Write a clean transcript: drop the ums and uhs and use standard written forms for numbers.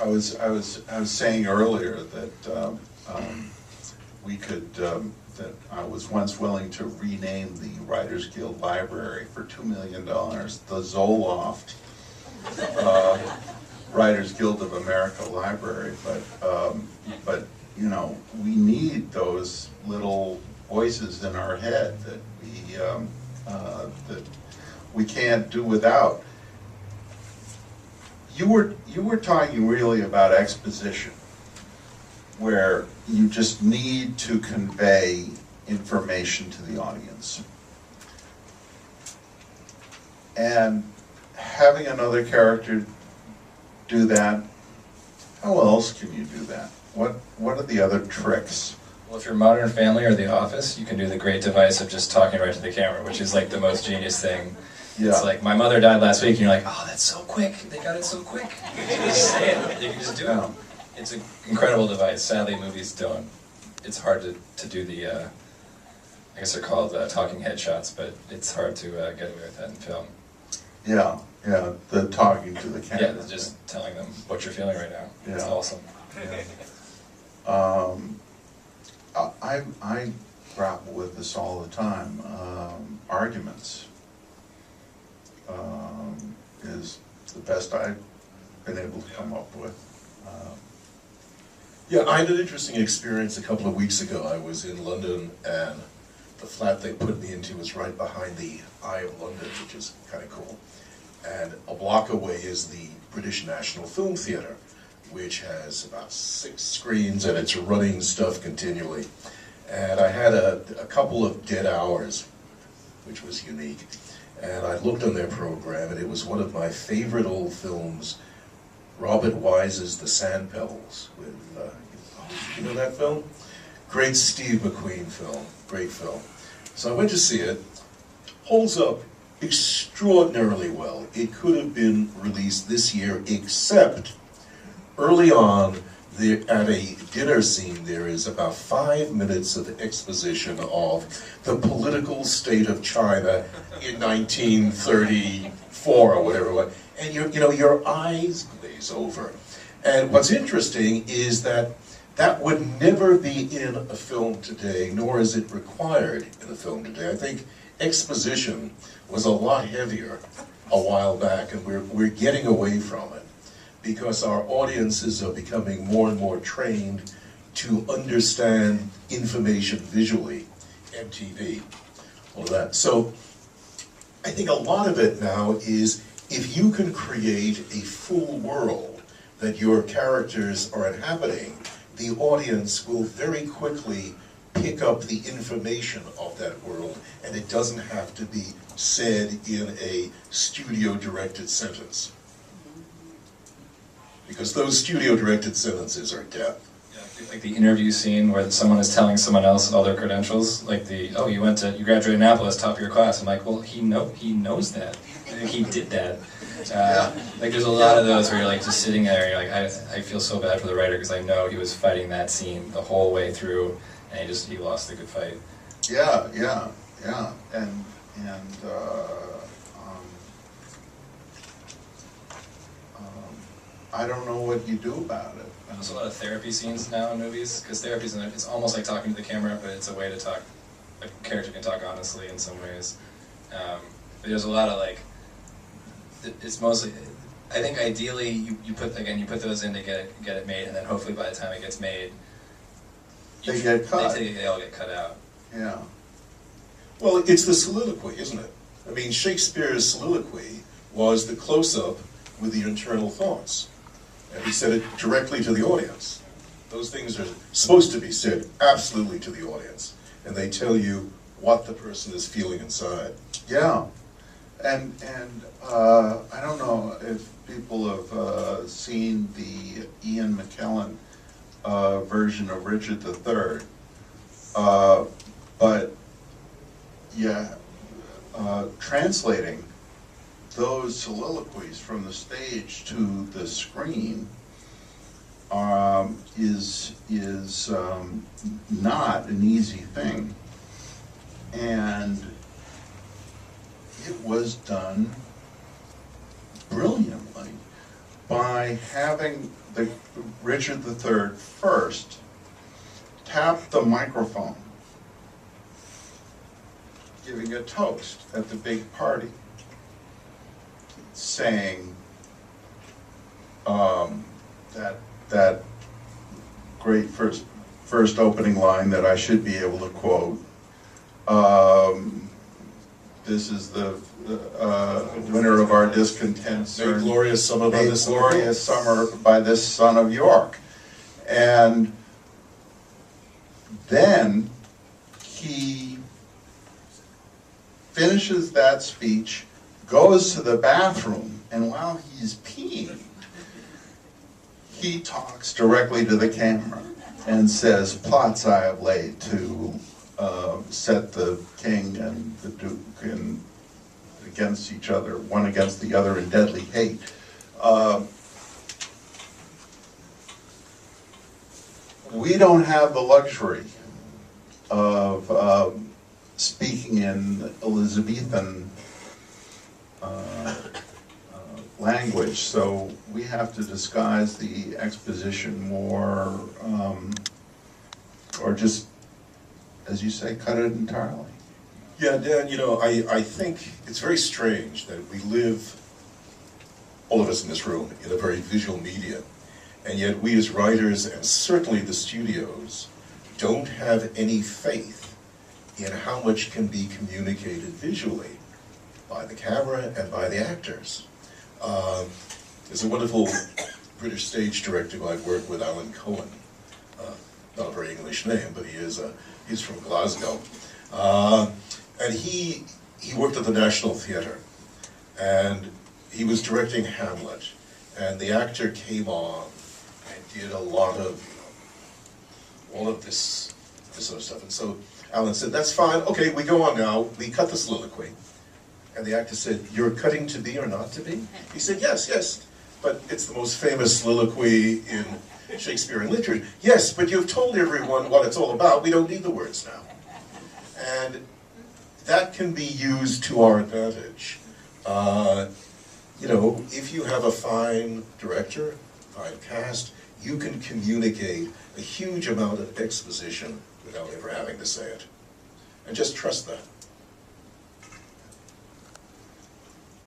I was saying earlier that we could that I was once willing to rename the Writers Guild Library for $2 million, the Zoloft Writers Guild of America Library. But you know, we need those little voices in our head that we can't do without. You were talking really about exposition, where you just need to convey information to the audience. And having another character do that, how else can you do that? What are the other tricks? Well, if you're Modern Family or The Office, you can do the great device of just talking right to the camera, which is like the most genius thing. Yeah. It's like, my mother died last week, and you're like, oh, that's so quick. They got it so quick. You can just say it. You can just do it. It's an incredible device. Sadly, movies don't. It's hard to do the, I guess they're called talking headshots, but it's hard to get away with that in film. Yeah, the talking to the camera. Yeah, just telling them what you're feeling right now. Yeah. It's awesome. Yeah. I grapple with this all the time. Arguments is the best I've been able to come up with. Yeah, I had an interesting experience a couple of weeks ago. I was in London, and the flat they put me into was right behind the Eye of London, which is kind of cool. And a block away is the British National Film Theatre, which has about 6 screens, and it's running stuff continually. And I had a couple of dead hours, which was unique. And I looked on their program, and it was one of my favorite old films, Robert Wise's The Sandpebbles, with, you know that film? Great Steve McQueen film, great film. So I went to see it. Holds up extraordinarily well. It could have been released this year, except early on, at a dinner scene, there is about 5 minutes of exposition of the political state of China in 1934 or whatever it was. And your eyes glaze over. And what's interesting is that would never be in a film today, nor is it required in a film today. I think exposition was a lot heavier a while back, and we're getting away from it because our audiences are becoming more and more trained to understand information visually, MTV, all of that. So I think a lot of it now is, if you can create a full world that your characters are inhabiting, the audience will very quickly pick up the information of that world, and it doesn't have to be said in a studio-directed sentence. Because those studio-directed sentences are death. Yeah, like the interview scene where someone is telling someone else all their credentials, like you graduated Annapolis, top of your class. I'm like, well, he knows that. He did that. Like there's a lot of those where you're like just sitting there and you're like, I feel so bad for the writer because I know he was fighting that scene the whole way through, and he lost the good fight. Yeah, and I don't know what you do about it. There's a lot of therapy scenes now in movies, because therapy it's almost like talking to the camera, but it's a way to talk. A character can talk honestly in some ways. But there's a lot of like. It's mostly. I think ideally you put those in to get it made, and then hopefully by the time it gets made, they get cut. They all get cut out. Yeah. Well, it's the soliloquy, isn't it? I mean, Shakespeare's soliloquy was the close-up with the internal thoughts. And he said it directly to the audience. Those things are supposed to be said absolutely to the audience. And they tell you what the person is feeling inside. Yeah. And I don't know if people have seen the Ian McKellen version of Richard III. But yeah, translating those soliloquies from the stage to the screen is not an easy thing, and it was done brilliantly by by having the Richard III first tap the microphone, giving a toast at the big party, saying that great first opening line that I should be able to quote. This is the winner of our discontents. Made glorious summer by this glorious summer by this son of York. And then he finishes that speech, goes to the bathroom, and while he's peeing, he talks directly to the camera and says, "Plots I have laid to set the king and the duke against each other, one against the other in deadly hate." We don't have the luxury of speaking in Elizabethan language, so we have to disguise the exposition more, or just, as you say, cut it entirely. Yeah, Dan, you know, I think it's very strange that we live, all of us in this room, in a very visual media, and yet we as writers, and certainly the studios, don't have any faith in how much can be communicated visually by the camera and by the actors. There's a wonderful British stage director who I've worked with, Alan Cohen. Not a very English name, but he's from Glasgow. And he worked at the National Theatre, and he was directing Hamlet, and the actor came on and did a lot of all of this sort of stuff. And so Alan said, "That's fine, okay, we go on now, we cut the soliloquy." And the actor said, "You're cutting to be or not to be?" He said, yes, but it's the most famous soliloquy in Shakespearean literature. "Yes, but you've told everyone what it's all about, we don't need the words now." And that can be used to our advantage. You know, if you have a fine director, fine cast, you can communicate a huge amount of exposition without ever having to say it. And just trust that.